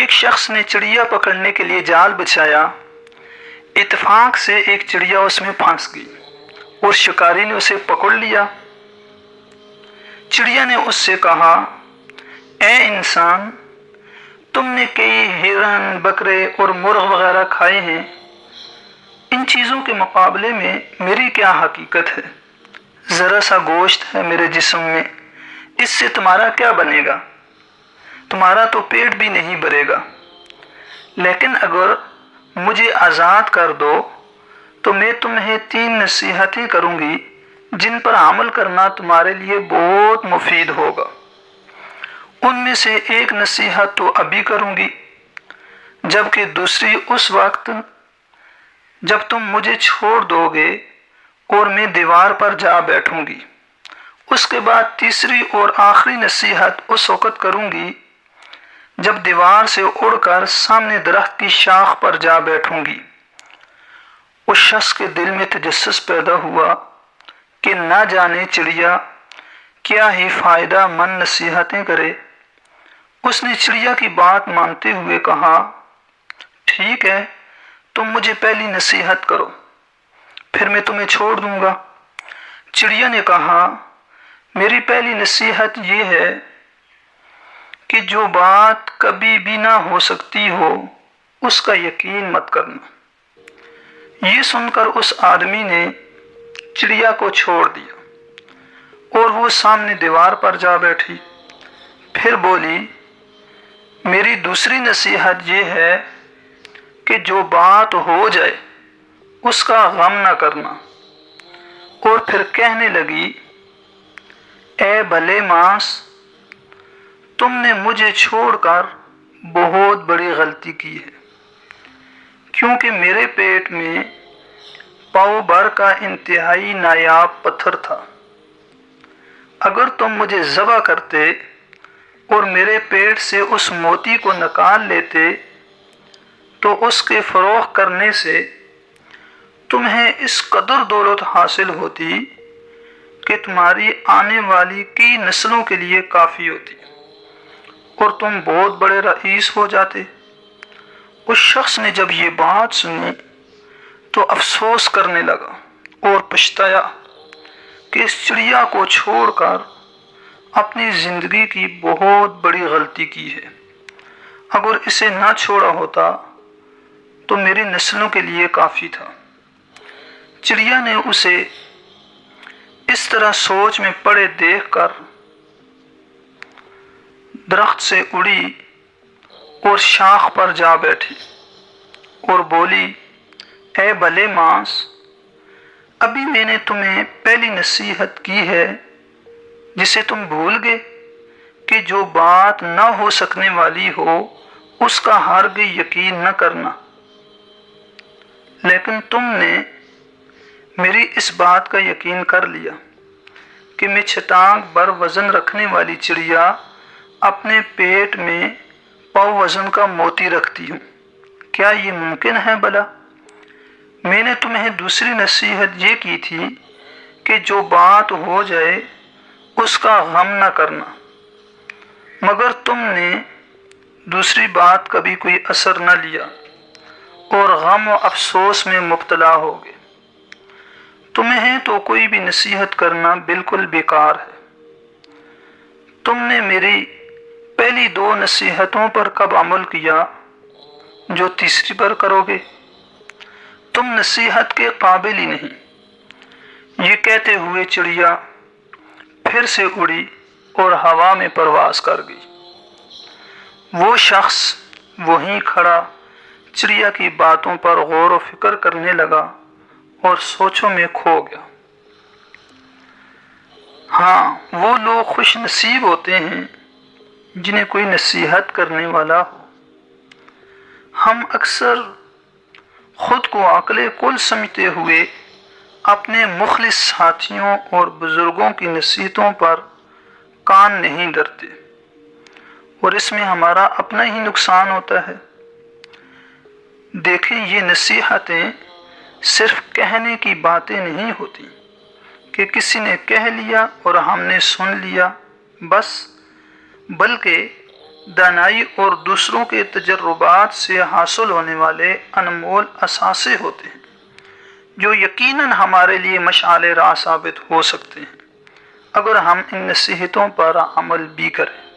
ایک شخص نے چڑیا پکڑنے کے لیے جال بچھایا۔ اتفاق سے ایک چڑیا اس میں پھنس گئی اور شکاری نے اسے پکڑ لیا۔ چڑیا نے اس سے کہا، اے انسان، تم نے کئی ہرن، بکرے اور مرغ وغیرہ کھائے ہیں، ان چیزوں کے مقابلے میں میری کیا حقیقت ہے؟ ذرا سا گوشت ہے میرے جسم میں، اس سے تمہارا کیا بنے گا؟ تمہارا تو پیٹ بھی نہیں بھرے گا۔ لیکن اگر مجھے آزاد کر دو تو میں تمہیں 3 نصیحتیں کروں گی جن پر عمل کرنا تمہارے لیے بہت مفید ہوگا۔ ان میں سے ایک نصیحت تو ابھی کروں گی، جبکہ دوسری اس وقت جب تم مجھے چھوڑ دو گے اور میں دیوار پر جا بیٹھوں گی۔ اس کے بعد تیسری اور آخری نصیحت اس وقت کروں گی جب دیوار سے اڑ کر سامنے درخت کی شاخ پر جا بیٹھوں گی۔ اس شخص کے دل میں تجسس پیدا ہوا کہ نہ جانے چڑیا کیا ہی فائدہ مند نصیحتیں کرے۔ اس نے چڑیا کی بات مانتے ہوئے کہا، ٹھیک ہے، تم مجھے پہلی نصیحت کرو، پھر میں تمہیں چھوڑ دوں گا۔ چڑیا نے کہا، میری پہلی نصیحت یہ ہے کہ جو بات کبھی بھی نہ ہو سکتی ہو اس کا یقین مت کرنا۔ یہ سن کر اس آدمی نے چڑیا کو چھوڑ دیا اور وہ سامنے دیوار پر جا بیٹھی۔ پھر بولی، میری دوسری نصیحت یہ ہے کہ جو بات ہو جائے اس کا غم نہ کرنا۔ اور پھر کہنے لگی، اے بھلے ماس، تم نے مجھے چھوڑ کر بہت بڑی غلطی کی ہے، کیونکہ میرے پیٹ میں پاؤ بھر کا انتہائی نایاب پتھر تھا۔ اگر تم مجھے ذبح کرتے اور میرے پیٹ سے اس موتی کو نکال لیتے تو اس کے فروخت کرنے سے تمہیں اس قدر دولت حاصل ہوتی کہ تمہاری آنے والی کئی نسلوں کے لیے کافی ہوتی اور تم بہت بڑے رئیس ہو جاتے۔ اس شخص نے جب یہ بات سنی تو افسوس کرنے لگا اور پچھتایا کہ اس چڑیا کو چھوڑ کر اپنی زندگی کی بہت بڑی غلطی کی ہے۔ اگر اسے نہ چھوڑا ہوتا تو میری نسلوں کے لیے کافی تھا۔ چڑیا نے اسے اس طرح سوچ میں پڑے دیکھ کر درخت سے اڑی اور شاخ پر جا بیٹھی اور بولی، اے بھلے ماس، ابھی میں نے تمہیں پہلی نصیحت کی ہے جسے تم بھول گئے کہ جو بات نہ ہو سکنے والی ہو اس کا ہرگز یقین نہ کرنا۔ لیکن تم نے میری اس بات کا یقین کر لیا کہ میں چھٹانک بر وزن رکھنے والی چڑیا اپنے پیٹ میں پاؤ وزن کا موتی رکھتی ہوں۔ کیا یہ ممکن ہے بھلا؟ میں نے تمہیں دوسری نصیحت یہ کی تھی کہ جو بات ہو جائے اس کا غم نہ کرنا، مگر تم نے دوسری بات کا بھی کوئی اثر نہ لیا اور غم و افسوس میں مبتلا ہو گئے۔ تمہیں تو کوئی بھی نصیحت کرنا بالکل بیکار ہے۔ تم نے میری پہلی 2 نصیحتوں پر کب عمل کیا جو تیسری پر کرو گے؟ تم نصیحت کے قابل ہی نہیں۔ یہ کہتے ہوئے چڑیا پھر سے اڑی اور ہوا میں پرواز کر گئی۔ وہ شخص وہیں کھڑا چڑیا کی باتوں پر غور و فکر کرنے لگا اور سوچوں میں کھو گیا۔ ہاں، وہ لوگ خوش نصیب ہوتے ہیں جنہیں کوئی نصیحت کرنے والا ہو۔ ہم اکثر خود کو عاقل کل سمجھتے ہوئے اپنے مخلص ساتھیوں اور بزرگوں کی نصیحتوں پر کان نہیں دھرتے اور اس میں ہمارا اپنا ہی نقصان ہوتا ہے۔ دیکھیں، یہ نصیحتیں صرف کہنے کی باتیں نہیں ہوتی کہ کسی نے کہہ لیا اور ہم نے سن لیا بس، بلکہ دانائی اور دوسروں کے تجربات سے حاصل ہونے والے انمول اثاثے ہوتے ہیں جو یقیناً ہمارے لیے مشعل راہ ثابت ہو سکتے ہیں اگر ہم ان نصیحتوں پر عمل بھی کریں۔